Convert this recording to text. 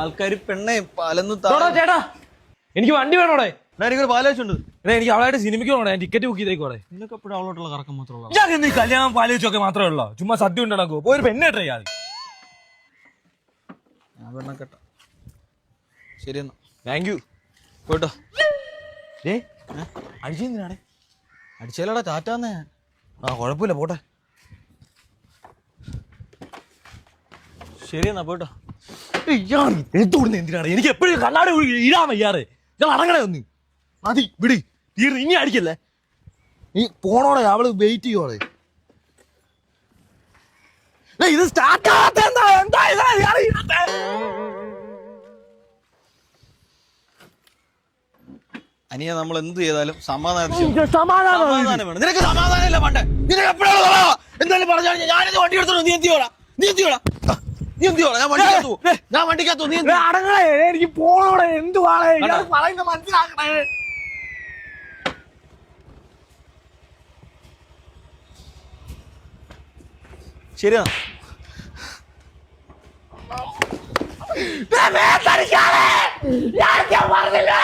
ആൾക്കാര് പെണ്ണെ പാലൊന്ന് ചേട്ടാ എനിക്ക് വണ്ടി വേണോടെ. എനിക്കൊരു പാലോച്ചുണ്ട്. എനിക്ക് അവളായിട്ട് സിനിമയ്ക്ക് പോകണേ, ടിക്കറ്റ് ബുക്ക് ചെയ്തേക്കോടെ. നിനക്ക് എപ്പോഴും അവളോട്ടുള്ള കറക്കം മാത്രമേ ഞാൻ നീ കല്യാണം പാലിച്ചൊക്കെ മാത്രമേ ഉള്ളൂ. ചുമ്മാ സദ്യ ഉണ്ടാക്കോ, പോയി ഒരു പെണ്ണെ ട്രൈ ചെയ്യാതെ. ഞാൻ പെണ്ണ കേട്ട. ശരി എന്നാ, താങ്ക് യു. പോയിട്ടോ. അടിച്ചെന്തിനാണേ? അടിച്ചാലടാ ടാറ്റാന്നേ. കുഴപ്പമില്ല, പോട്ടെ. ശരി എന്നാ, പോയിട്ടോ. എടുത്തുകൊടുന്ന എന്തിനാണ്? എനിക്ക് എപ്പോഴും കണ്ണാടി ഇടാൻ വയ്യാറ്. ഞാൻ അടങ്ങണേ ഒന്ന് മതി, വിടി. തീർന്നു, ഇനി അടിക്കല്ലേ. നീ പോണോടെ, അവള് വെയിറ്റ് ചെയ്യോടെ. ഇത് സ്റ്റാർട്ട് ആവാത്ത എന്താ? അനിയ നമ്മൾ എന്ത് ചെയ്താലും സമാധാനം വേണം. നിനക്ക് സമാധാനം ഇല്ല പണ്ടേ. നിനക്ക് എപ്പോഴും എന്തായാലും പറഞ്ഞാൽ ഞാനിത് വണ്ടി എടുത്തോളൂ. നീ എന്തിയോടാ? ഞാൻ വണ്ടിക്കകത്തു. നീ അടങ്ങണേ, എനിക്ക് പോണോടെ. എന്തുവാണേ പറയുന്ന മനസ്സിലാക്കണേ. ശരിയാ. പറഞ്ഞില്ലേ